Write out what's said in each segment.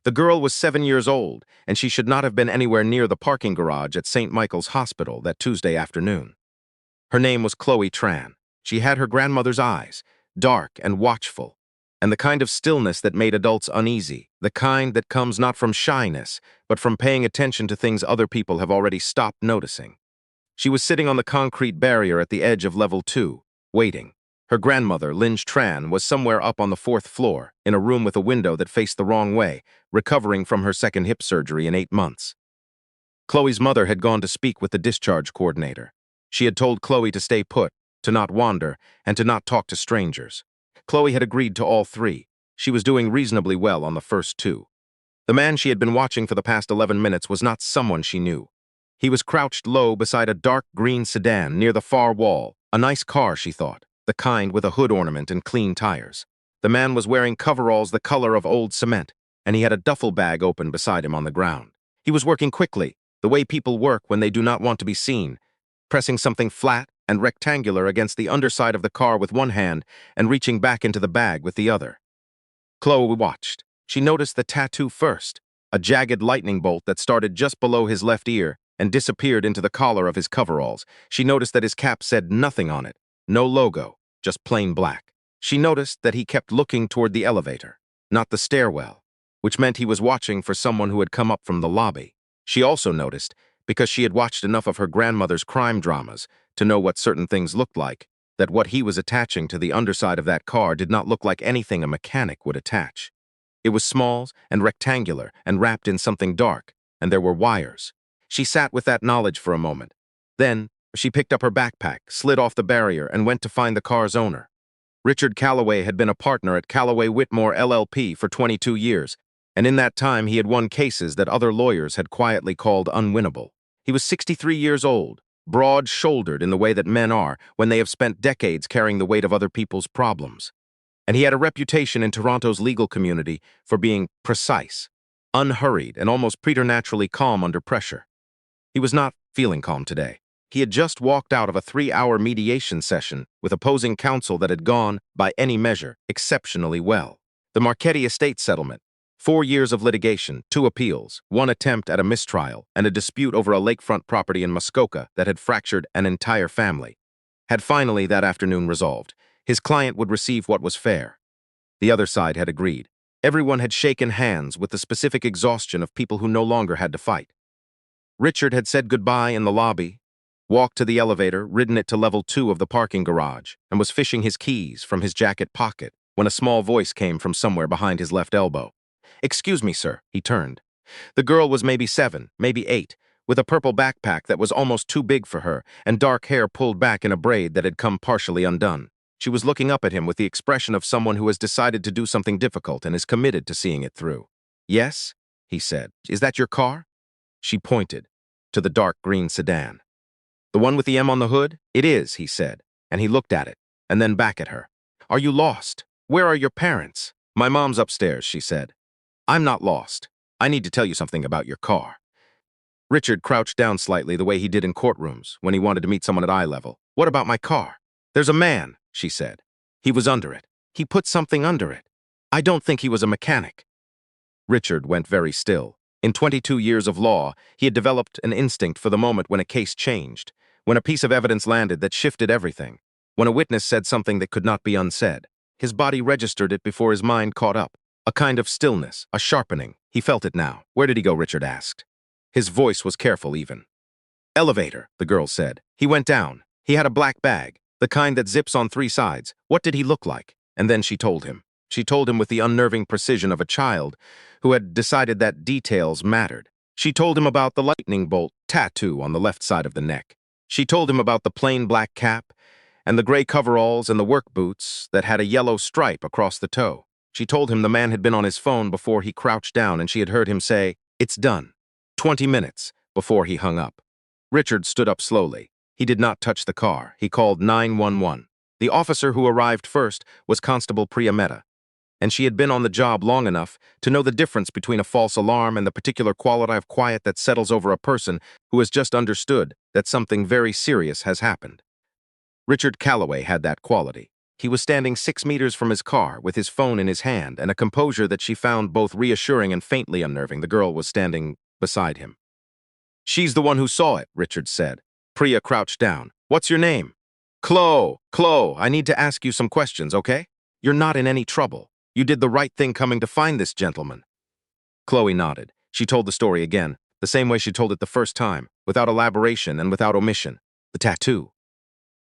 The girl was 7 years old, and she should not have been anywhere near the parking garage at St. Michael's Hospital that Tuesday afternoon. Her name was Chloe Tran. She had her grandmother's eyes, dark and watchful, and the kind of stillness that made adults uneasy, the kind that comes not from shyness, but from paying attention to things other people have already stopped noticing. She was sitting on the concrete barrier at the edge of level 2, waiting. Her grandmother, Linge Tran, was somewhere up on the 4th floor, in a room with a window that faced the wrong way, recovering from her second hip surgery in 8 months. Chloe's mother had gone to speak with the discharge coordinator. She had told Chloe to stay put, to not wander, and to not talk to strangers. Chloe had agreed to all three. She was doing reasonably well on the first two. The man she had been watching for the past 11 minutes was not someone she knew. He was crouched low beside a dark green sedan near the far wall, a nice car, she thought, the kind with a hood ornament and clean tires. The man was wearing coveralls the color of old cement, and he had a duffel bag open beside him on the ground. He was working quickly, the way people work when they do not want to be seen, pressing something flat and rectangular against the underside of the car with one hand and reaching back into the bag with the other. Chloe watched. She noticed the tattoo first, a jagged lightning bolt that started just below his left ear and disappeared into the collar of his coveralls. She noticed that his cap said nothing on it, no logo, just plain black. She noticed that he kept looking toward the elevator, not the stairwell, which meant he was watching for someone who had come up from the lobby. She also noticed, because she had watched enough of her grandmother's crime dramas to know what certain things looked like, that what he was attaching to the underside of that car did not look like anything a mechanic would attach. It was small and rectangular and wrapped in something dark, and there were wires. She sat with that knowledge for a moment. Then, she picked up her backpack, slid off the barrier, and went to find the car's owner. Richard Calloway had been a partner at Calloway Whitmore LLP for 22 years, and in that time he had won cases that other lawyers had quietly called unwinnable. He was 63 years old, broad-shouldered in the way that men are when they have spent decades carrying the weight of other people's problems. And he had a reputation in Toronto's legal community for being precise, unhurried, and almost preternaturally calm under pressure. He was not feeling calm today. He had just walked out of a 3-hour mediation session with opposing counsel that had gone, by any measure, exceptionally well. The Marchetti estate settlement, 4 years of litigation, 2 appeals, 1 attempt at a mistrial, and a dispute over a lakefront property in Muskoka that had fractured an entire family, had finally that afternoon resolved. His client would receive what was fair. The other side had agreed. Everyone had shaken hands with the specific exhaustion of people who no longer had to fight. Richard had said goodbye in the lobby, walked to the elevator, ridden it to level 2 of the parking garage, and was fishing his keys from his jacket pocket when a small voice came from somewhere behind his left elbow. "Excuse me, sir," he turned. The girl was maybe 7, maybe 8, with a purple backpack that was almost too big for her and dark hair pulled back in a braid that had come partially undone. She was looking up at him with the expression of someone who has decided to do something difficult and is committed to seeing it through. "Yes," he said. "Is that your car?" She pointed to the dark green sedan. "The one with the M on the hood?" "It is," he said, and he looked at it, and then back at her. "Are you lost? Where are your parents?" "My mom's upstairs," she said. "I'm not lost. I need to tell you something about your car." Richard crouched down slightly the way he did in courtrooms when he wanted to meet someone at eye level. "What about my car?" "There's a man," she said. "He was under it. He put something under it. I don't think he was a mechanic." Richard went very still. In 22 years of law, he had developed an instinct for the moment when a case changed, when a piece of evidence landed that shifted everything, when a witness said something that could not be unsaid. His body registered it before his mind caught up. A kind of stillness, a sharpening. He felt it now. "Where did he go?" Richard asked. His voice was careful even. "Elevator," the girl said. "He went down. He had a black bag, the kind that zips on 3 sides. What did he look like?" And then she told him. She told him with the unnerving precision of a child who had decided that details mattered. She told him about the lightning bolt tattoo on the left side of the neck. She told him about the plain black cap and the gray coveralls and the work boots that had a yellow stripe across the toe. She told him the man had been on his phone before he crouched down, and she had heard him say, "It's done." 20 minutes before he hung up. Richard stood up slowly. He did not touch the car. He called 911. The officer who arrived first was Constable Priya Mehta, and she had been on the job long enough to know the difference between a false alarm and the particular quality of quiet that settles over a person who has just understood that something very serious has happened. Richard Calloway had that quality. He was standing 6 meters from his car with his phone in his hand and a composure that she found both reassuring and faintly unnerving. The girl was standing beside him. "She's the one who saw it," Richard said. Priya crouched down. "What's your name?" Chloe, I need to ask you some questions, okay? You're not in any trouble. You did the right thing coming to find this gentleman." Chloe nodded. She told the story again, the same way she told it the first time, without elaboration and without omission. The tattoo.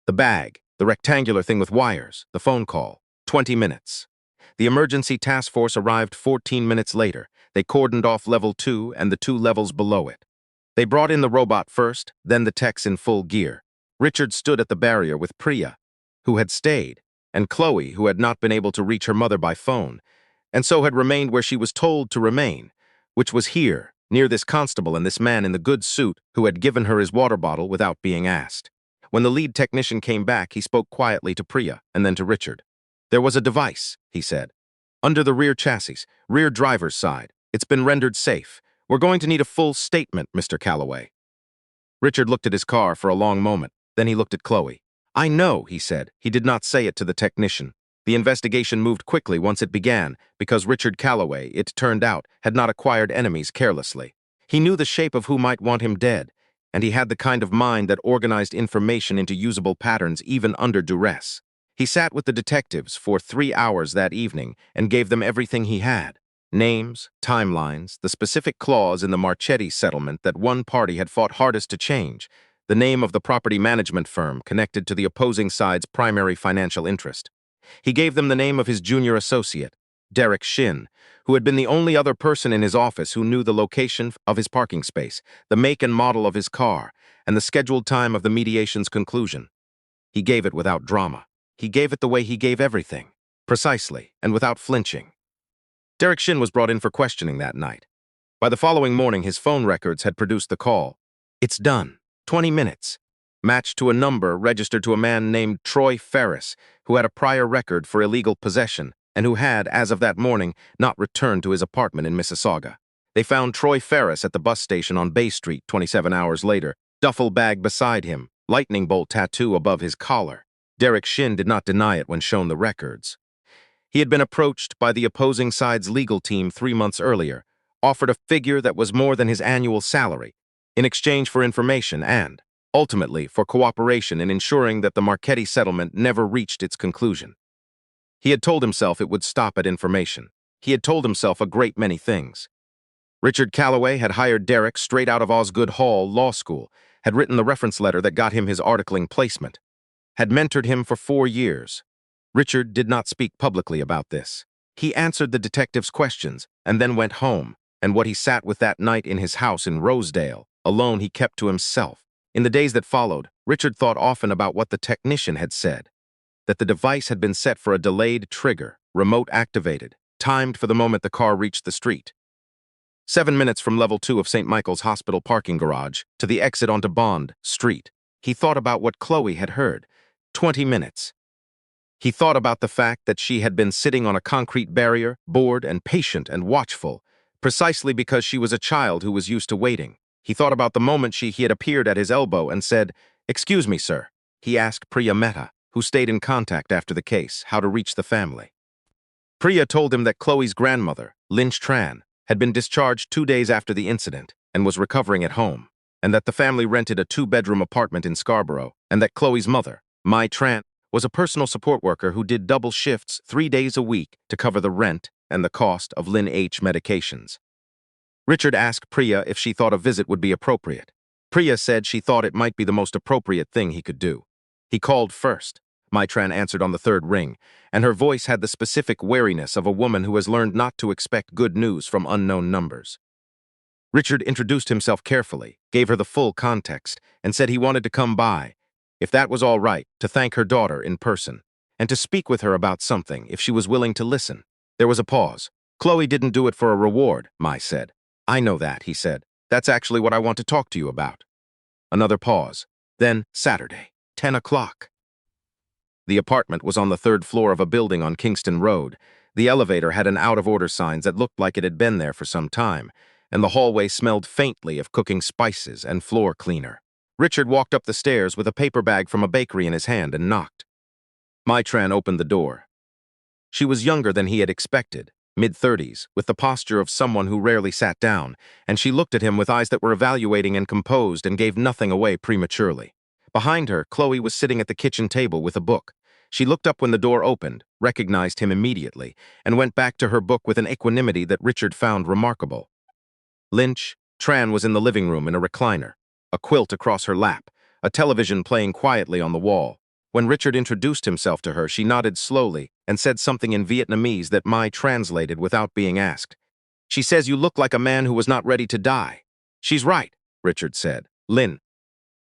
The bag, the rectangular thing with wires, the phone call. 20 minutes. The emergency task force arrived 14 minutes later. They cordoned off level 2 and the 2 levels below it. They brought in the robot first, then the techs in full gear. Richard stood at the barrier with Priya, who had stayed, and Chloe, who had not been able to reach her mother by phone, and so had remained where she was told to remain, which was here, near this constable and this man in the good suit who had given her his water bottle without being asked. When the lead technician came back, he spoke quietly to Priya and then to Richard. "There was a device," he said, "under the rear chassis, rear driver's side. It's been rendered safe. We're going to need a full statement, Mr. Calloway." Richard looked at his car for a long moment. Then he looked at Chloe. "I know," he said. He did not say it to the technician. The investigation moved quickly once it began, because Richard Calloway, it turned out, had not acquired enemies carelessly. He knew the shape of who might want him dead, and he had the kind of mind that organized information into usable patterns even under duress. He sat with the detectives for 3 hours that evening and gave them everything he had. Names, timelines, the specific clause in the Marchetti settlement that one party had fought hardest to change, the name of the property management firm connected to the opposing side's primary financial interest. He gave them the name of his junior associate, Derek Shin, who had been the only other person in his office who knew the location of his parking space, the make and model of his car, and the scheduled time of the mediation's conclusion. He gave it without drama. He gave it the way he gave everything, precisely and without flinching. Derek Shin was brought in for questioning that night. By the following morning, his phone records had produced the call. "It's done. 20 minutes. Matched to a number registered to a man named Troy Ferris, who had a prior record for illegal possession and who had, as of that morning, not returned to his apartment in Mississauga. They found Troy Ferris at the bus station on Bay Street 27 hours later, duffel bag beside him, lightning bolt tattoo above his collar. Derek Shin did not deny it when shown the records. He had been approached by the opposing side's legal team 3 months earlier, offered a figure that was more than his annual salary, in exchange for information and, ultimately, for cooperation in ensuring that the Marchetti settlement never reached its conclusion. He had told himself it would stop at information. He had told himself a great many things. Richard Calloway had hired Derek straight out of Osgood Hall Law School, had written the reference letter that got him his articling placement, had mentored him for 4 years. Richard did not speak publicly about this. He answered the detective's questions and then went home, and what he sat with that night in his house in Rosedale, alone, he kept to himself. In the days that followed, Richard thought often about what the technician had said, that the device had been set for a delayed trigger, remote activated, timed for the moment the car reached the street. 7 minutes from level 2 of St. Michael's Hospital parking garage to the exit onto Bond Street. He thought about what Chloe had heard. 20 minutes. He thought about the fact that she had been sitting on a concrete barrier, bored and patient and watchful, precisely because she was a child who was used to waiting. He thought about the moment he had appeared at his elbow and said, "Excuse me, sir." He asked Priya Mehta, who stayed in contact after the case, how to reach the family. Priya told him that Chloe's grandmother, Lynch Tran, had been discharged 2 days after the incident and was recovering at home, and that the family rented a 2-bedroom apartment in Scarborough, and that Chloe's mother, Mai Tran, was a personal support worker who did double shifts 3 days a week to cover the rent and the cost of Lin H medications. Richard asked Priya if she thought a visit would be appropriate. Priya said she thought it might be the most appropriate thing he could do. He called first. Mai Tran answered on the 3rd ring, and her voice had the specific wariness of a woman who has learned not to expect good news from unknown numbers. Richard introduced himself carefully, gave her the full context, and said he wanted to come by, if that was all right, to thank her daughter in person, and to speak with her about something if she was willing to listen. There was a pause. "Chloe didn't do it for a reward," Mai said. "I know that," he said. "That's actually what I want to talk to you about." Another pause. Then, Saturday, 10 o'clock. The apartment was on the 3rd floor of a building on Kingston Road. The elevator had an out-of-order sign that looked like it had been there for some time, and the hallway smelled faintly of cooking spices and floor cleaner. Richard walked up the stairs with a paper bag from a bakery in his hand and knocked. Mai Tran opened the door. She was younger than he had expected, mid-30s, with the posture of someone who rarely sat down, and she looked at him with eyes that were evaluating and composed and gave nothing away prematurely. Behind her, Chloe was sitting at the kitchen table with a book. She looked up when the door opened, recognized him immediately, and went back to her book with an equanimity that Richard found remarkable. Lynch Tran was in the living room in a recliner, a quilt across her lap, a television playing quietly on the wall. When Richard introduced himself to her, she nodded slowly and said something in Vietnamese that Mai translated without being asked. "She says you look like a man who was not ready to die." "She's right," Richard said. Lynn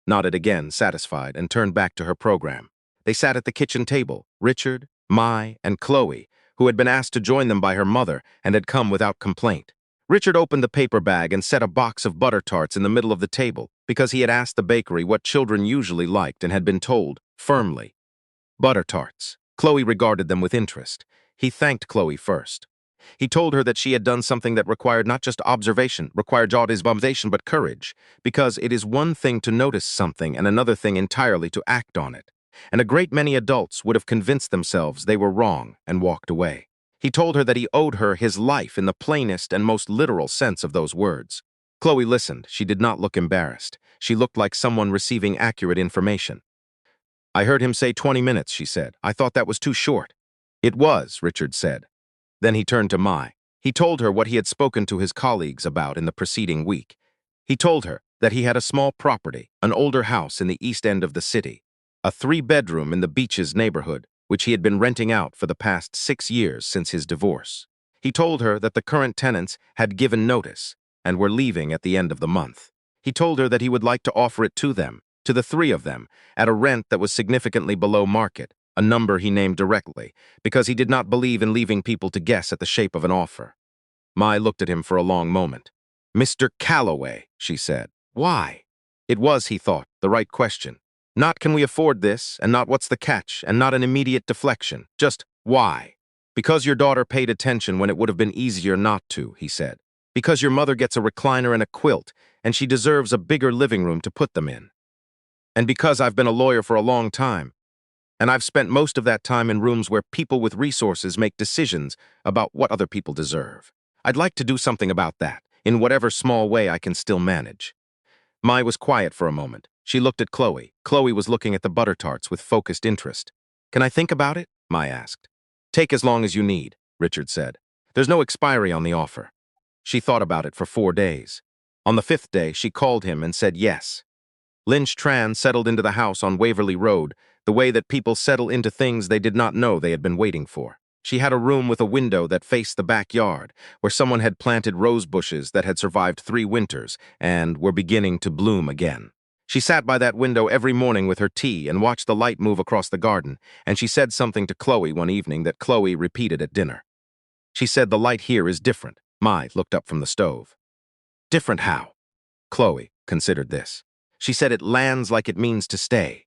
nodded again, satisfied, and turned back to her program. They sat at the kitchen table, Richard, Mai, and Chloe, who had been asked to join them by her mother and had come without complaint. Richard opened the paper bag and set a box of butter tarts in the middle of the table because he had asked the bakery what children usually liked and had been told, firmly, butter tarts. Chloe regarded them with interest. He thanked Chloe first. He told her that she had done something that required not just observation, required observation, but courage, because it is one thing to notice something and another thing entirely to act on it. And a great many adults would have convinced themselves they were wrong and walked away. He told her that he owed her his life in the plainest and most literal sense of those words. Chloe listened. She did not look embarrassed. She looked like someone receiving accurate information. "I heard him say 20 minutes, she said. "I thought that was too short." "It was," Richard said. Then he turned to Mai. He told her what he had spoken to his colleagues about in the preceding week. He told her that he had a small property, an older house in the east end of the city, a 3-bedroom in the Beaches neighborhood, which he had been renting out for the past 6 years since his divorce. He told her that the current tenants had given notice and were leaving at the end of the month. He told her that he would like to offer it to them, to the 3 of them, at a rent that was significantly below market, a number he named directly, because he did not believe in leaving people to guess at the shape of an offer. Mai looked at him for a long moment. "Mr. Calloway," she said. "Why?" It was, he thought, the right question. Not "can we afford this," and not "what's the catch," and not an immediate deflection. Just why? "Because your daughter paid attention when it would have been easier not to," he said. "Because your mother gets a recliner and a quilt, and she deserves a bigger living room to put them in. And because I've been a lawyer for a long time, and I've spent most of that time in rooms where people with resources make decisions about what other people deserve. I'd like to do something about that, in whatever small way I can still manage." Mai was quiet for a moment. She looked at Chloe. Chloe was looking at the butter tarts with focused interest. "Can I think about it?" Mai asked. "Take as long as you need," Richard said. "There's no expiry on the offer." She thought about it for 4 days. On the 5th day, she called him and said yes. Lynch Tran settled into the house on Waverly Road, the way that people settle into things they did not know they had been waiting for. She had a room with a window that faced the backyard, where someone had planted rose bushes that had survived 3 winters and were beginning to bloom again. She sat by that window every morning with her tea and watched the light move across the garden, and she said something to Chloe one evening that Chloe repeated at dinner. She said, "The light here is different." Mai looked up from the stove. "Different how?" Chloe considered this. She said, "It lands like it means to stay."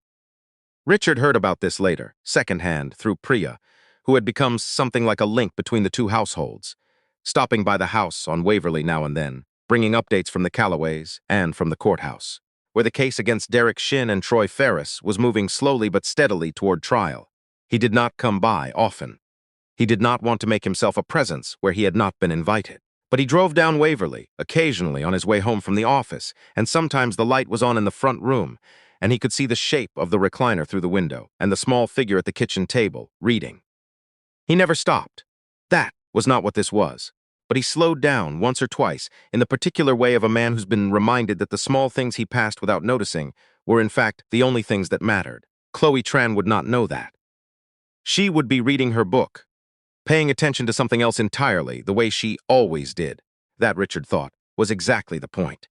Richard heard about this later, secondhand, through Priya, who had become something like a link between the 2 households, stopping by the house on Waverly now and then, bringing updates from the Calloways and from the courthouse, where the case against Derek Shin and Troy Ferris was moving slowly but steadily toward trial. He did not come by often. He did not want to make himself a presence where he had not been invited. But he drove down Waverly, occasionally on his way home from the office, and sometimes the light was on in the front room, and he could see the shape of the recliner through the window and the small figure at the kitchen table, reading. He never stopped. That was not what this was. But he slowed down once or twice in the particular way of a man who's been reminded that the small things he passed without noticing were in fact the only things that mattered. Chloe Tran would not know that. She would be reading her book, paying attention to something else entirely, the way she always did. That, Richard thought, was exactly the point.